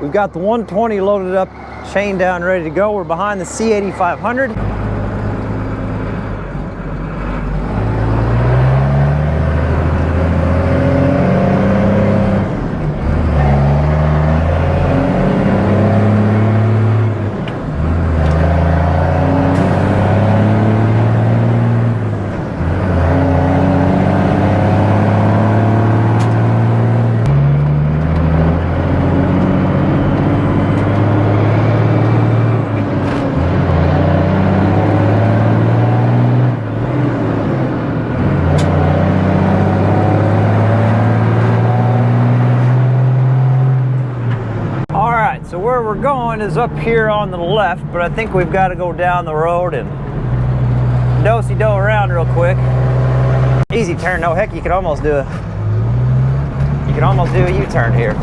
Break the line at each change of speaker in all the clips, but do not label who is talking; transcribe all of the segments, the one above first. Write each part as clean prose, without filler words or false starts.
We've got the 120 loaded up, chain down, ready to go. We're behind the C8500. So where we're going is up here on the left, but I think we've got to go down the road and do-si-do around real quick. Easy turn though. Heck, you could almost do a U-turn here.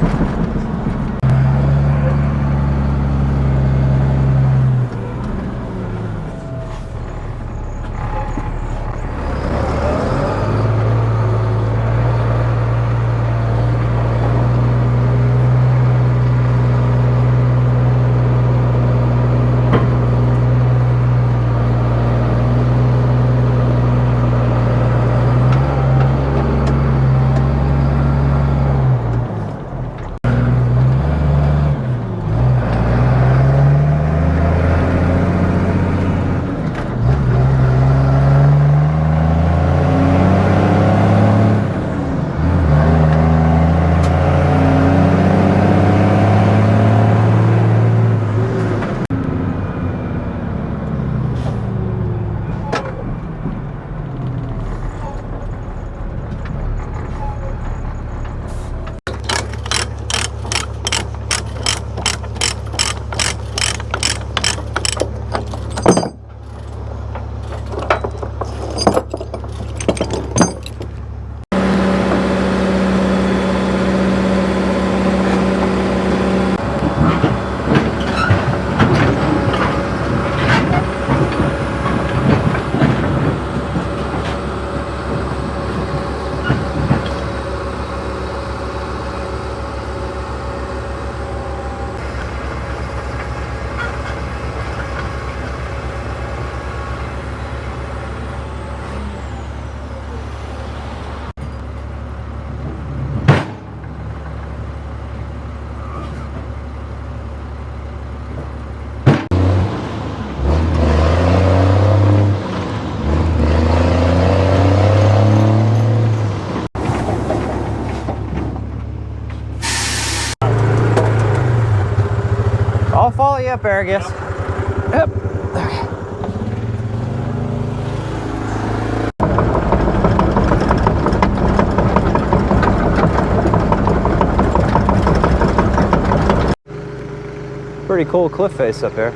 I'll follow you up there, I guess. Yep. Okay. Pretty cool cliff face up there.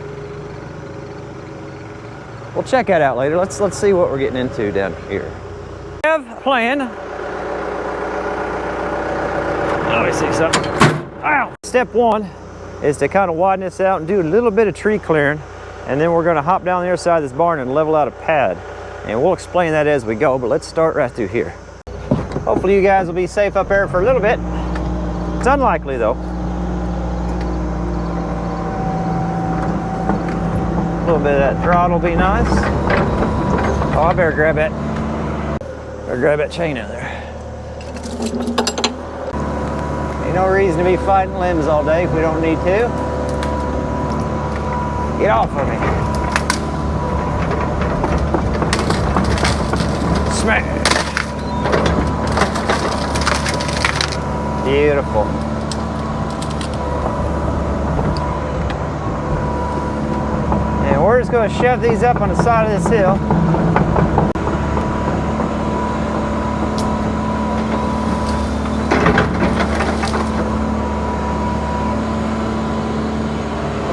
We'll check that out later. Let's see what we're getting into down here. We have a plan. Let me see something. Ow! Step one is to kind of widen this out and do a little bit of tree clearing, and then we're going to hop down the other side of this barn and level out a pad, and we'll explain that as we go, but let's start right through here. Hopefully you guys will be safe up there for a little bit. It's unlikely though. A little bit of that throttle will be nice. Oh, I better grab that chain out there. Ain't no reason to be fighting limbs all day if we don't need to. Get off of me. Smash. Beautiful. And we're just going to shove these up on the side of this hill.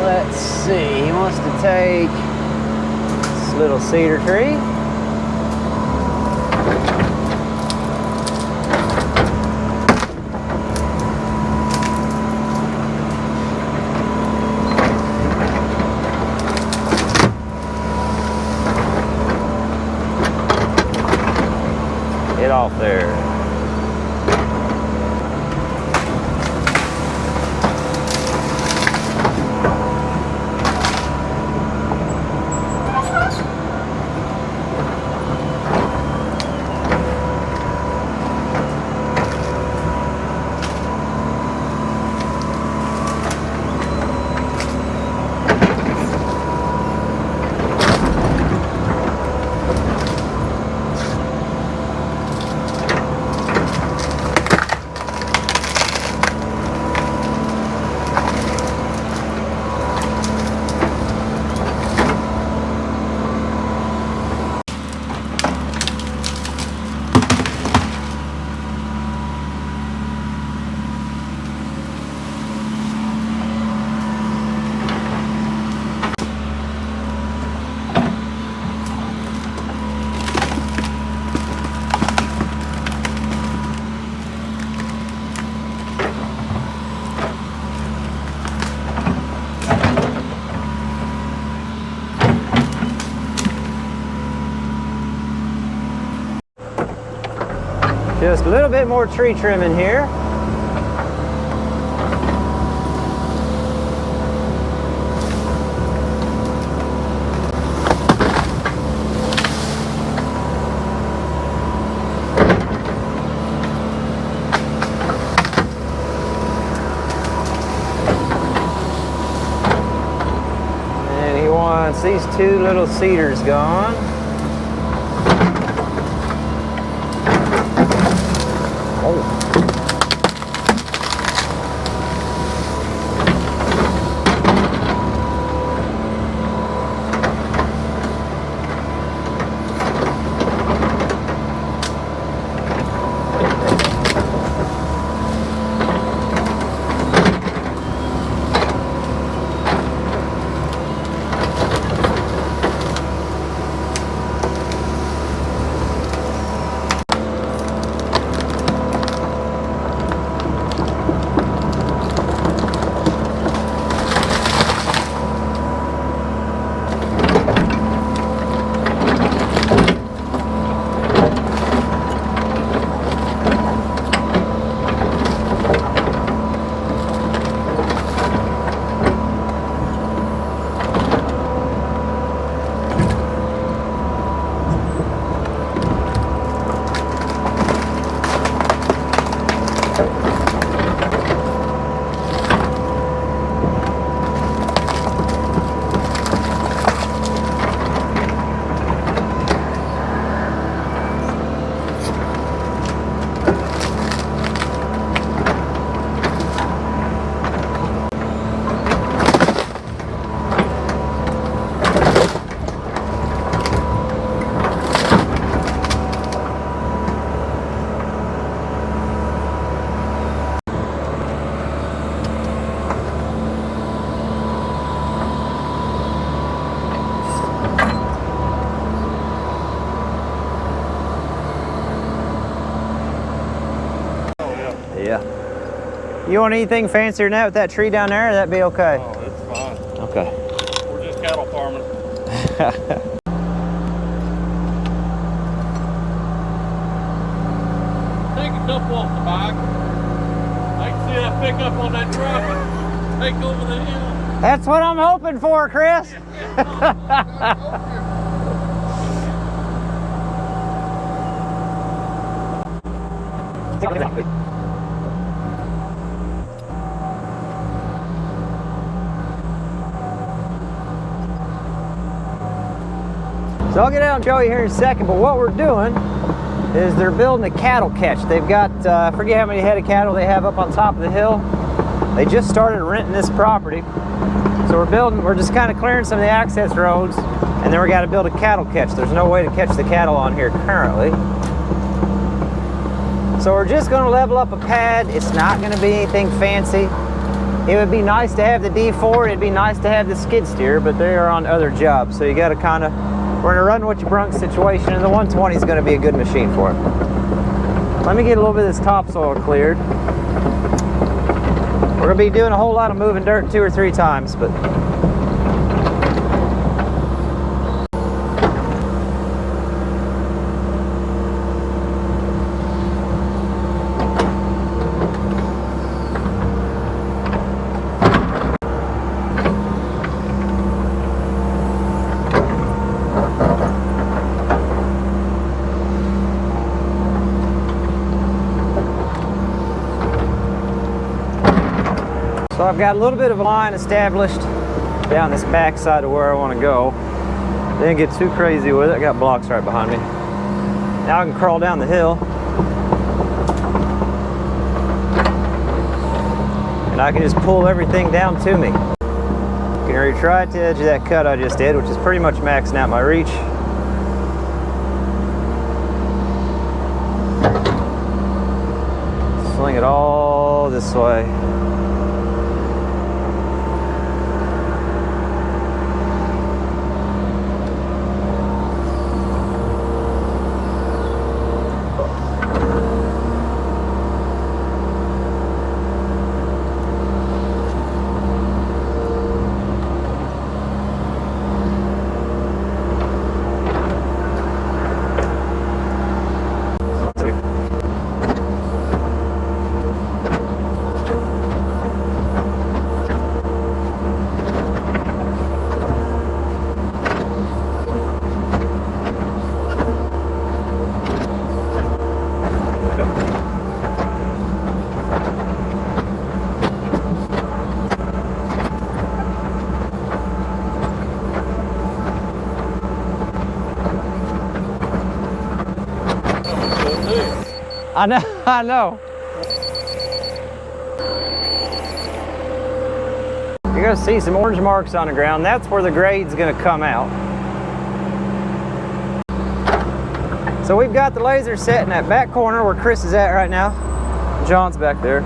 Let's see, he wants to take this little cedar tree. Get off there. Just a little bit more tree trimming here. And he wants these two little cedars gone. Oh. Yeah. You want anything fancier than that with that tree down there? That'd be okay.
Oh, it's fine.
Okay.
We're just cattle farming. Take a couple off the back. I can see that pickup on that truck and take over the hill.
That's what I'm hoping for, Chris. So I'll get out and show you here in a second, but what we're doing is they're building a cattle catch. They've got, I forget how many head of cattle they have up on top of the hill. They just started renting this property. So we're just kind of clearing some of the access roads, and then we got to build a cattle catch. There's no way to catch the cattle on here currently. So we're just going to level up a pad. It's not going to be anything fancy. It would be nice to have the D4, it'd be nice to have the skid steer, but they are on other jobs. So you got to kind of, we're in a run what you brung situation, and the 120 is going to be a good machine for it. Let me get a little bit of this topsoil cleared. We're going to be doing a whole lot of moving dirt 2 or 3 times, but so I've got a little bit of a line established down this back side of where I want to go. Didn't get too crazy with it. I got blocks right behind me. Now I can crawl down the hill. And I can just pull everything down to me. Can reach right to the edge of that cut I just did, which is pretty much maxing out my reach. Sling it all this way. I know, I know. You're gonna see some orange marks on the ground. That's where the grade's gonna come out. So we've got the laser set in that back corner where Chris is at right now. John's back there,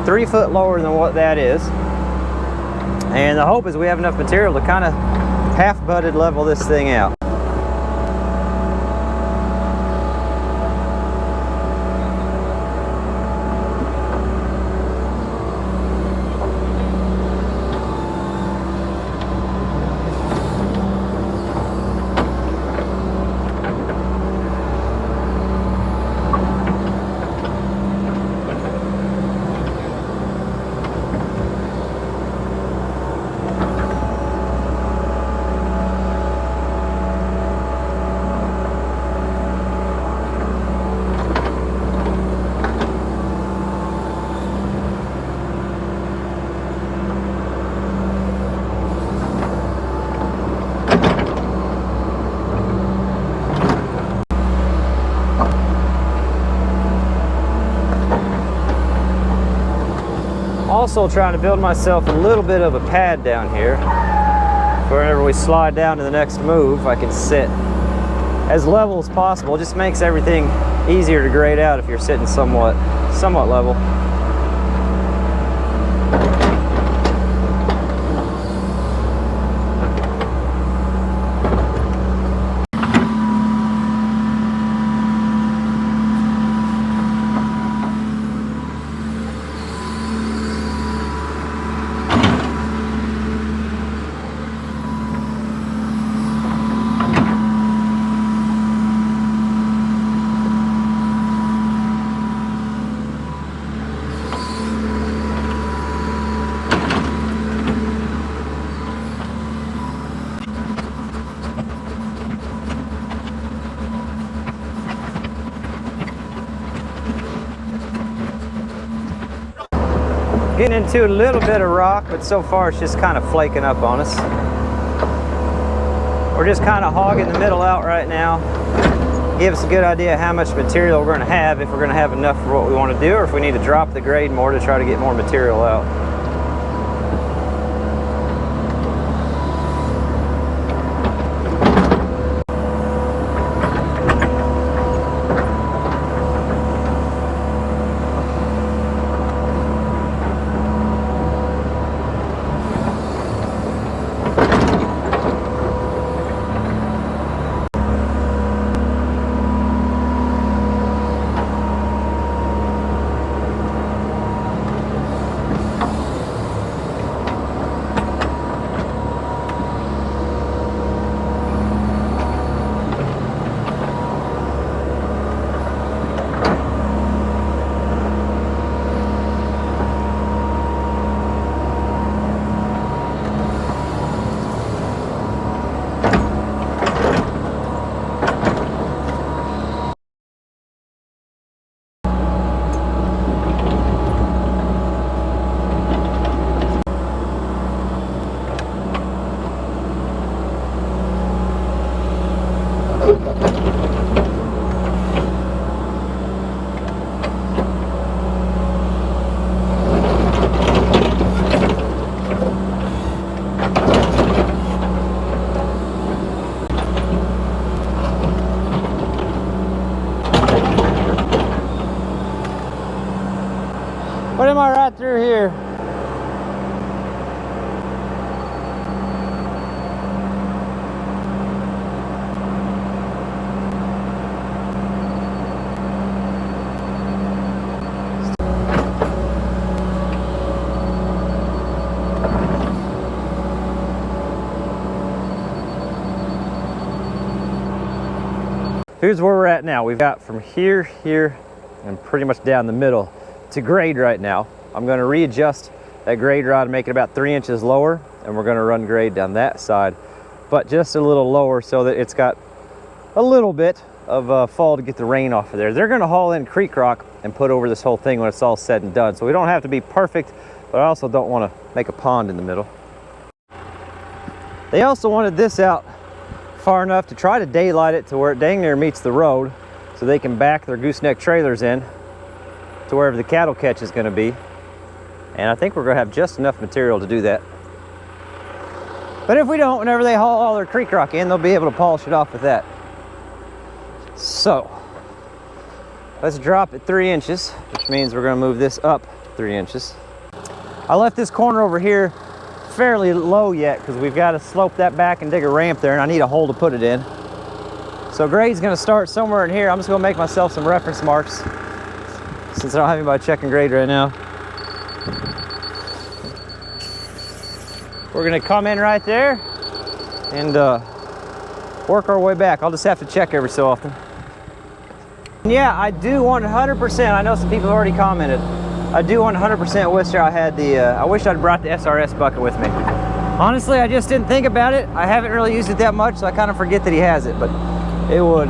3 foot lower than what that is. And the hope is we have enough material to kind of half-butted level this thing out. Also trying to build myself a little bit of a pad down here. Whenever we slide down to the next move, I can sit as level as possible. It just makes everything easier to grade out if you're sitting somewhat level. Getting into a little bit of rock, but so far it's just kind of flaking up on us. We're just kind of hogging the middle out right now. Give us a good idea how much material we're going to have, if we're going to have enough for what we want to do, or if we need to drop the grade more to try to get more material out. What am I right through here? Here's where we're at now. We've got from here, here, and pretty much down the middle to grade right now. I'm going to readjust that grade rod and make it about 3 inches lower, and we're going to run grade down that side, but just a little lower so that it's got a little bit of fall to get the rain off of there. They're going to haul in creek rock and put over this whole thing when it's all said and done, so we don't have to be perfect, but I also don't want to make a pond in the middle. They also wanted this out far enough to try to daylight it to where it dang near meets the road so they can back their gooseneck trailers in to wherever the cattle catch is going to be. And I think we're going to have just enough material to do that. But if we don't, whenever they haul all their creek rock in, they'll be able to polish it off with that. So, let's drop it 3 inches, which means we're going to move this up 3 inches. I left this corner over here fairly low yet because we've got to slope that back and dig a ramp there, and I need a hole to put it in. So grade's going to start somewhere in here. I'm just going to make myself some reference marks since I don't have anybody checking grade right now. We're going to come in right there and work our way back. I'll just have to check every so often. And yeah, I do 100%. I know some people have already commented. I do 100% wish I had the, I wish I'd brought the SRS bucket with me. Honestly, I just didn't think about it. I haven't really used it that much, so I kind of forget that he has it, but it would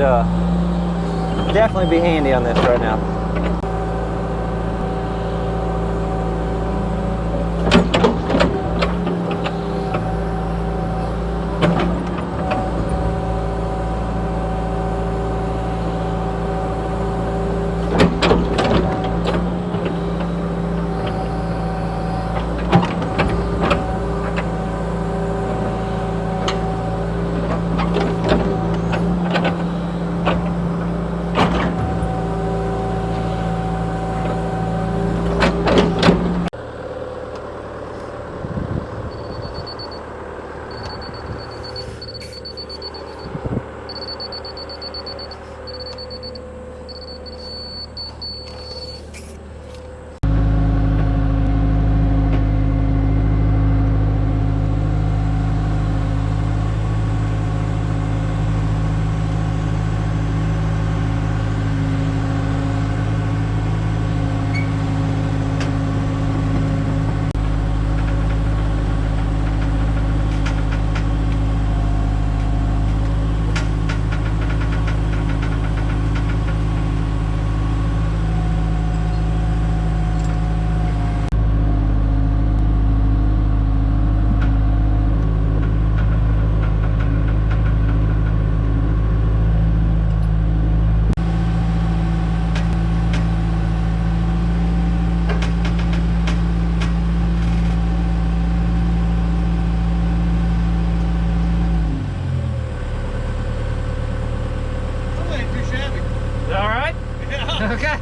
definitely be handy on this right now.
Okay.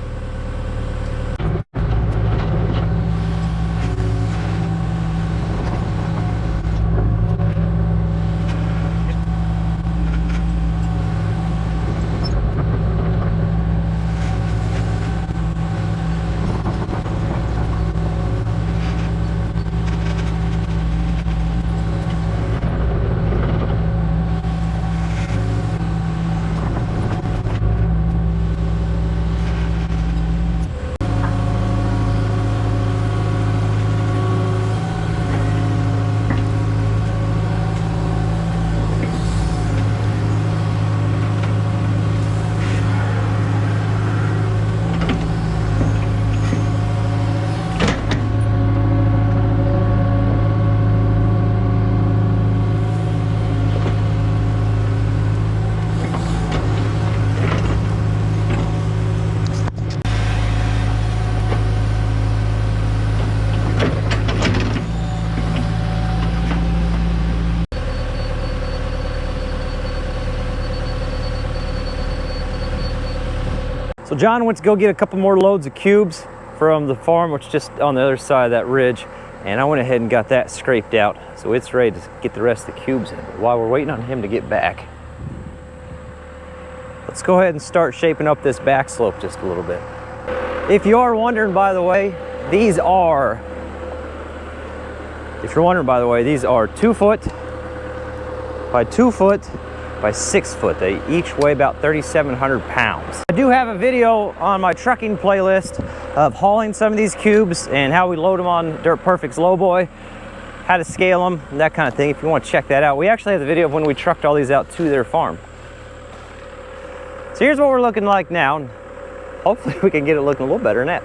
So John went to go get a couple more loads of cubes from the farm, which is just on the other side of that ridge, and I went ahead and got that scraped out, so it's ready to get the rest of the cubes in. But while we're waiting on him to get back, let's go ahead and start shaping up this back slope just a little bit. If you are wondering, by the way, these are 2 foot by 2 foot by 6 foot. They each weigh about 3,700 pounds. I do have a video on my trucking playlist of hauling some of these cubes and how we load them on Dirt Perfect's lowboy, how to scale them, and that kind of thing. If you want to check that out, we actually have the video of when we trucked all these out to their farm. So here's what we're looking like now, and hopefully we can get it looking a little better than that.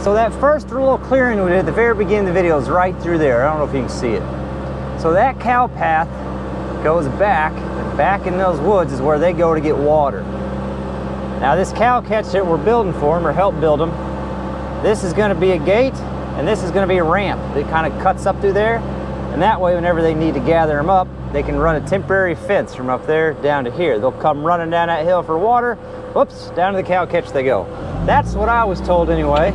So that first little clearing we did at the very beginning of the video is right through there. I don't know if you can see it. So that cow path goes back, and back in those woods is where they go to get water. Now this cow catch that we're building for them, or help build them, this is going to be a gate, and this is going to be a ramp that kind of cuts up through there. And that way, whenever they need to gather them up, they can run a temporary fence from up there down to here. They'll come running down that hill for water. Whoops, down to the cow catch they go. That's what I was told anyway.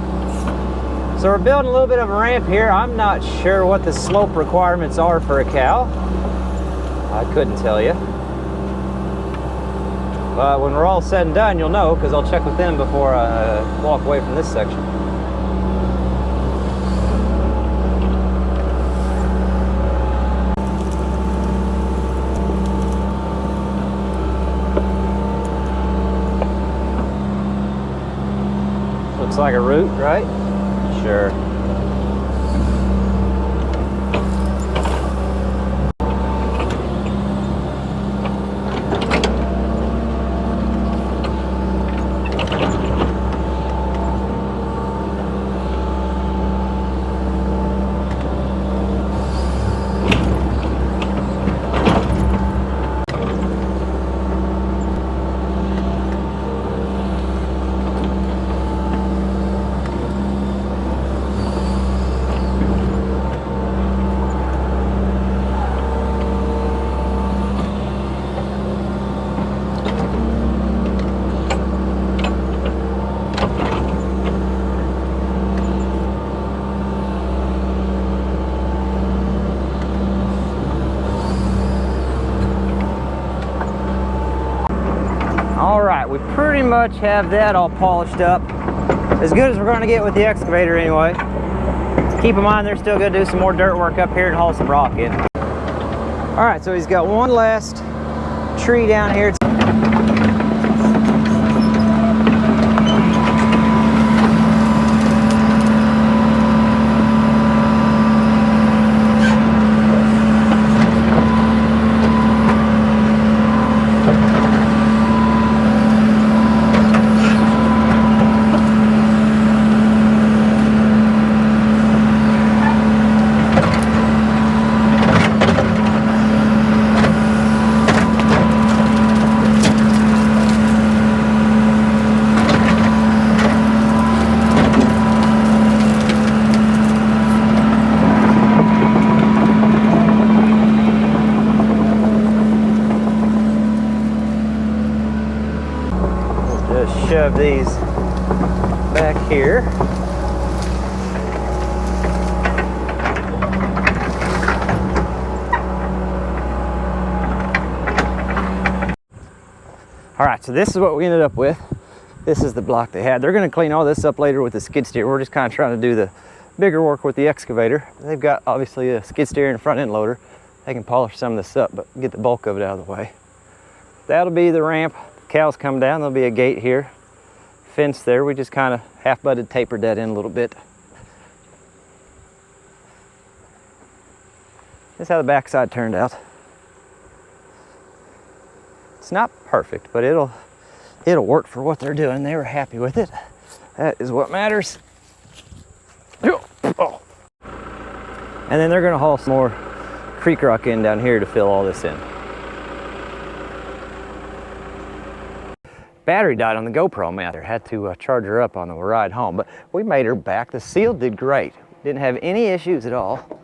So we're building a little bit of a ramp here. I'm not sure what the slope requirements are for a cow. I couldn't tell you. But when we're all said and done, you'll know, because I'll check with them before I walk away from this section. Looks like a route, right? Sure. All right, we pretty much have that all polished up. As good as we're going to get with the excavator anyway. Keep in mind they're still going to do some more dirt work up here and haul some rock in. All right, so he's got one last tree down here. Shove these back here. All right, so this is what we ended up with. This is the block they had. They're going to clean all this up later with the skid steer. We're just kind of trying to do the bigger work with the excavator. They've got obviously a skid steer and a front end loader. They can polish some of this up, but get the bulk of it out of the way. That'll be the ramp. Cows come down. There'll be a gate here. Fence there. We just kind of half-butted tapered that in a little bit. This is how the backside turned out. It's not perfect, but it'll work for what they're doing. They were happy with it. That is what matters. Oh. And then they're going to haul some more creek rock in down here to fill all this in. Battery died on the GoPro mount. Had to charge her up on the ride home, but we made her back. The seal did great. Didn't have any issues at all.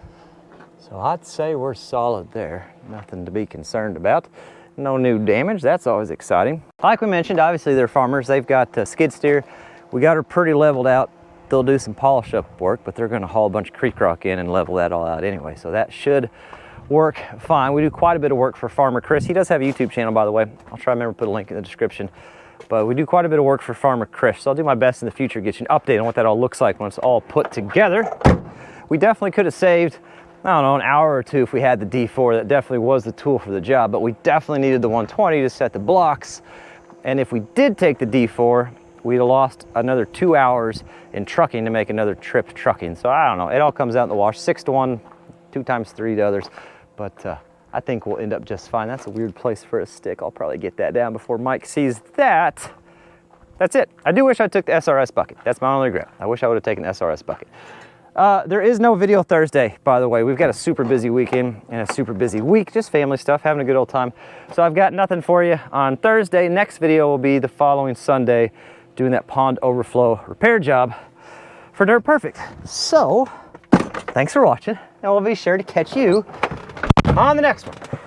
So I'd say we're solid there. Nothing to be concerned about. No new damage. That's always exciting. Like we mentioned, obviously they're farmers. They've got skid steer. We got her pretty leveled out. They'll do some polish up work, but they're going to haul a bunch of creek rock in and level that all out anyway. So that should work fine. We do quite a bit of work for Farmer Chris. He does have a YouTube channel, by the way. I'll try to remember to put a link in the description. But we do quite a bit of work for Farmer Chris, so I'll do my best in the future to get you an update on what that all looks like when it's all put together. We definitely could have saved, I don't know, an hour or two if we had the D4. That definitely was the tool for the job, but we definitely needed the 120 to set the blocks. And if we did take the D4, we'd have lost another 2 hours in trucking to make another trip trucking. So I don't know, it all comes out in the wash, 6 to 1, 2 times 3 to others. But I think we'll end up just fine. That's a weird place for a stick. I'll probably get that down before Mike sees that. that's it. I do wish I took the SRS bucket. That's my only regret. I wish I would have taken the SRS bucket. There is no video Thursday, by the way. We've got a super busy weekend and a super busy week, just family stuff, having a good old time. So I've got nothing for you on Thursday. Next video will be the following Sunday, doing that pond overflow repair job for Dirt Perfect. So, thanks for watching, and we'll be sure to catch you on the next one.